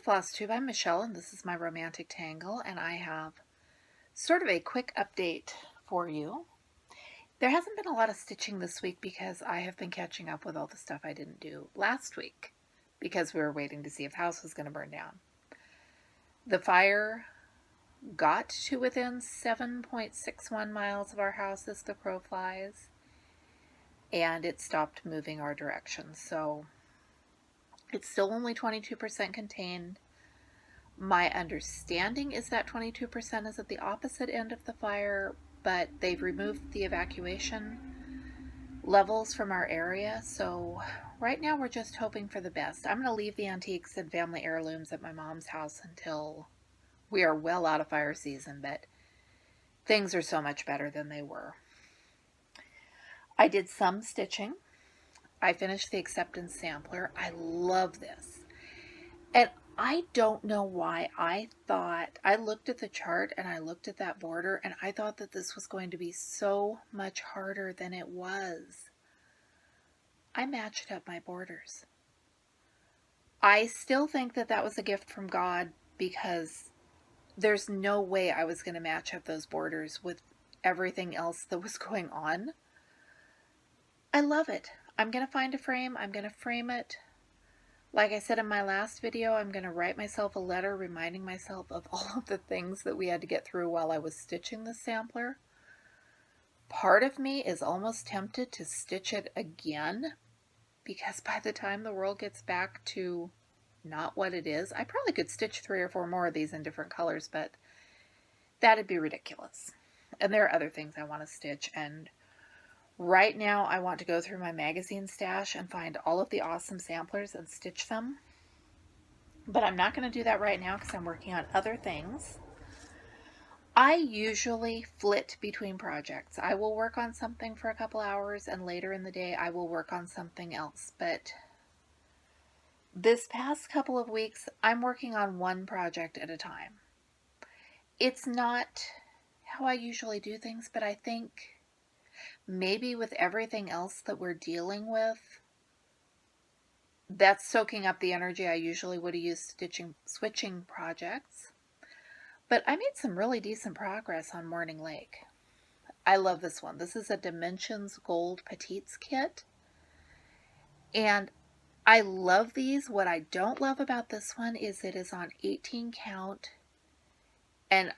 Flosstube, I'm Michelle and this is my romantic tangle, and I have sort of a quick update for you. There hasn't been a lot of stitching this week because I have been catching up with all the stuff I didn't do last week because we were waiting to see if the house was going to burn down. The fire got to within 7.61 miles of our house as the crow flies, and it stopped moving our direction. So it's still only 22% contained. My understanding is that 22% is at the opposite end of the fire, but they've removed the evacuation levels from our area, so right now we're just hoping for the best. I'm going to leave the antiques and family heirlooms at my mom's house until we are well out of fire season, but things are so much better than they were. I did some stitching. I finished the acceptance sampler. I love this. And I don't know why I looked at the chart and I looked at that border and I thought that this was going to be so much harder than it was. I matched up my borders. I still think that that was a gift from God because there's no way I was going to match up those borders with everything else that was going on. I love it. I'm going to find a frame. I'm going to frame it. Like I said in my last video, I'm going to write myself a letter reminding myself of all of the things that we had to get through while I was stitching the sampler. Part of me is almost tempted to stitch it again because by the time the world gets back to not what it is, I probably could stitch 3 or 4 more of these in different colors, but that'd be ridiculous. And there are other things I want to stitch, and right now, I want to go through my magazine stash and find all of the awesome samplers and stitch them. But I'm not going to do that right now because I'm working on other things. I usually flit between projects. I will work on something for a couple hours and later in the day I will work on something else. But this past couple of weeks, I'm working on one project at a time. It's not how I usually do things, but I think maybe with everything else that we're dealing with, that's soaking up the energy I usually would have used switching projects. But I made some really decent progress on Morning Lake. I love this one. This is a Dimensions Gold Petites kit. And I love these. What I don't love about this one is it is on 18 count. And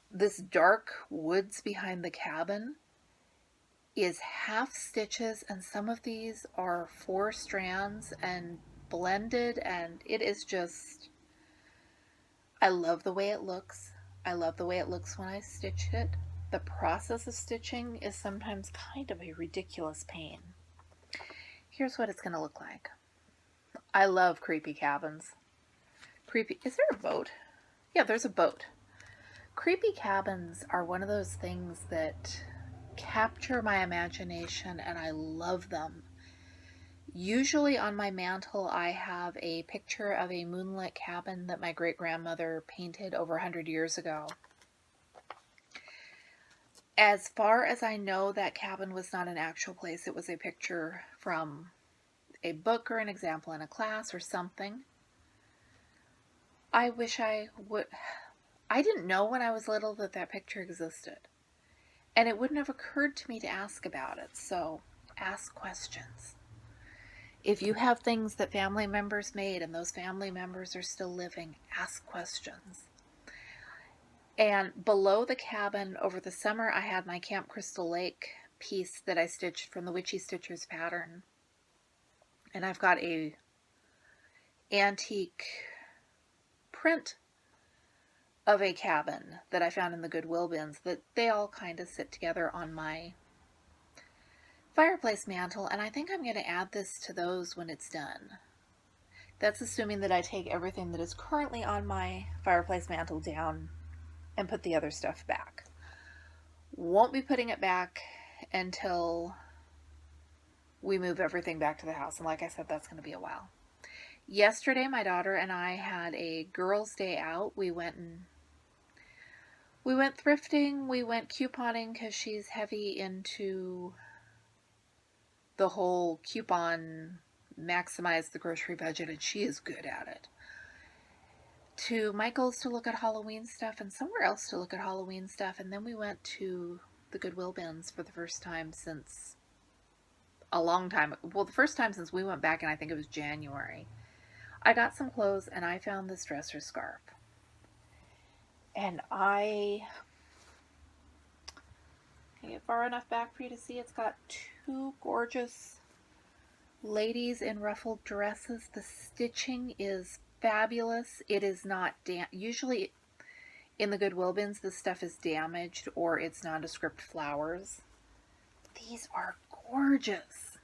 this dark woods behind the cabin is half stitches, and some of these are 4 strands and blended, and it is just, I love the way it looks. I love the way it looks when I stitch it. The process of stitching is sometimes kind of a ridiculous pain. Here's what it's going to look like. I love creepy cabins. Is there a boat? Yeah, there's a boat. Creepy cabins are one of those things that capture my imagination, and I love them. Usually on my mantle I have a picture of a moonlit cabin that my great-grandmother painted over 100 years ago. As far as I know, that cabin was not an actual place. It was a picture from a book or an example in a class or something. I wish I would. I didn't know when I was little that that picture existed. And it wouldn't have occurred to me to ask about it, so ask questions. If you have things that family members made and those family members are still living, ask questions. And below the cabin, over the summer, I had my Camp Crystal Lake piece that I stitched from the Witchy Stitchers pattern. And I've got a antique print of a cabin that I found in the Goodwill bins that they all kind of sit together on my fireplace mantle, and I think I'm going to add this to those when it's done. That's assuming that I take everything that is currently on my fireplace mantle down and put the other stuff back. Won't be putting it back until we move everything back to the house, and like I said, that's going to be a while. Yesterday, my daughter and I had a girls' day out. We went thrifting, we went couponing because she's heavy into the whole coupon maximize the grocery budget, and she is good at it. to Michael's to look at Halloween stuff and somewhere else to look at Halloween stuff. And then we went to the Goodwill bins for the first time since a long time. Well, the first time since we went back, and I think it was January. I got some clothes and I found this dresser scarf. And can get far enough back for you to see. It's got two gorgeous ladies in ruffled dresses. The stitching is fabulous. It is not usually in the Goodwill bins the stuff is damaged or it's nondescript flowers. These are gorgeous.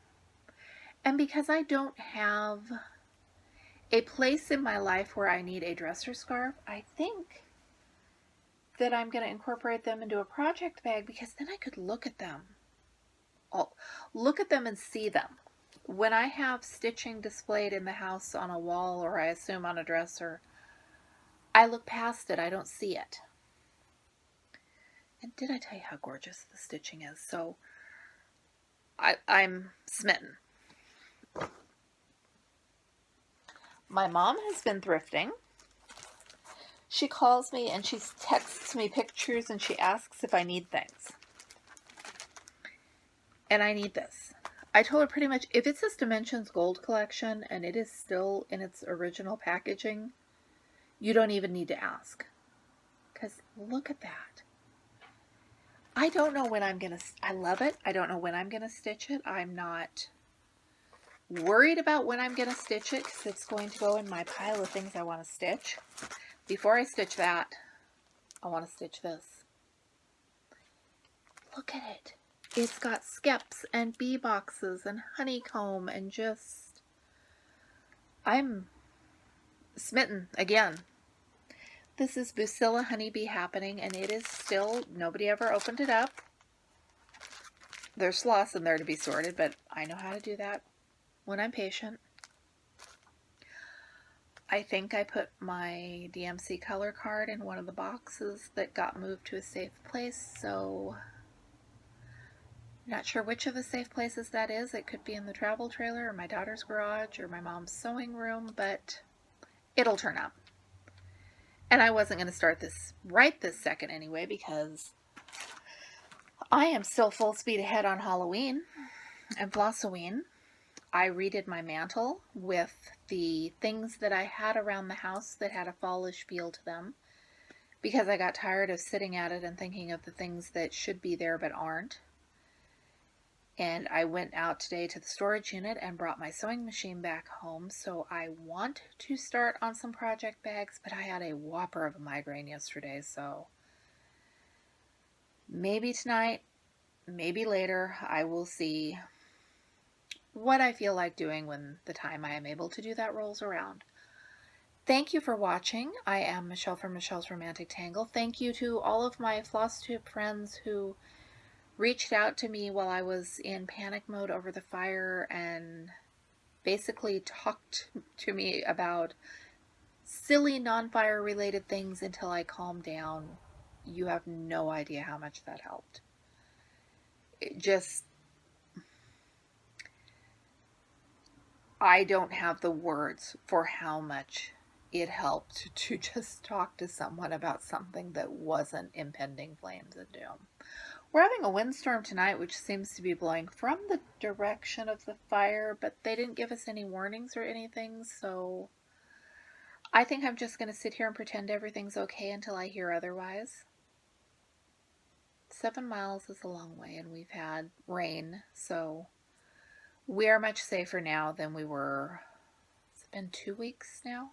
And because I don't have a place in my life where I need a dresser scarf, I think that I'm going to incorporate them into a project bag, because then I could look at them. Look at them and see them. When I have stitching displayed in the house on a wall, or I assume on a dresser, I look past it. I don't see it. And did I tell you how gorgeous the stitching is? So I'm smitten. My mom has been thrifting. She calls me and she texts me pictures and she asks if I need things. And I need this. I told her pretty much, if it says Dimensions Gold Collection and it is still in its original packaging, you don't even need to ask. Because look at that. I don't know when I'm going to, I love it. I don't know when I'm going to stitch it. I'm not worried about when I'm going to stitch it because it's going to go in my pile of things I want to stitch. Before I stitch that, I want to stitch this. Look at it. It's got skeps and bee boxes and honeycomb and just... I'm smitten again. This is Bucilla Honeybee Happening, and it is still... Nobody ever opened it up. There's sloths in there to be sorted, but I know how to do that when I'm patient. I think I put my DMC color card in one of the boxes that got moved to a safe place, so not sure which of the safe places that is. It could be in the travel trailer or my daughter's garage or my mom's sewing room, but it'll turn up. And I wasn't going to start this right this second anyway, because I am still full speed ahead on Halloween and Flossoween. I redid my mantle with the things that I had around the house that had a fallish feel to them, because I got tired of sitting at it and thinking of the things that should be there but aren't. And I went out today to the storage unit and brought my sewing machine back home, so I want to start on some project bags, but I had a whopper of a migraine yesterday, so maybe tonight, maybe later, I will see what I feel like doing when the time I am able to do that rolls around. Thank you for watching. I am Michelle from Michelle's Romantic Tangle. Thank you to all of my Flosstube friends who reached out to me while I was in panic mode over the fire and basically talked to me about silly non-fire related things until I calmed down. You have no idea how much that helped. It just... I don't have the words for how much it helped to just talk to someone about something that wasn't impending flames and doom. We're having a windstorm tonight, which seems to be blowing from the direction of the fire, but they didn't give us any warnings or anything, so I think I'm just going to sit here and pretend everything's okay until I hear otherwise. 7 miles is a long way, and we've had rain, so we are much safer now than we were. It's been 2 weeks now?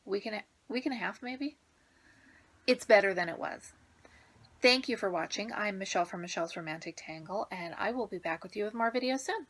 Week and a half maybe? It's better than it was. Thank you for watching. I'm Michelle from Michelle's Romantic Tangle, and I will be back with you with more videos soon.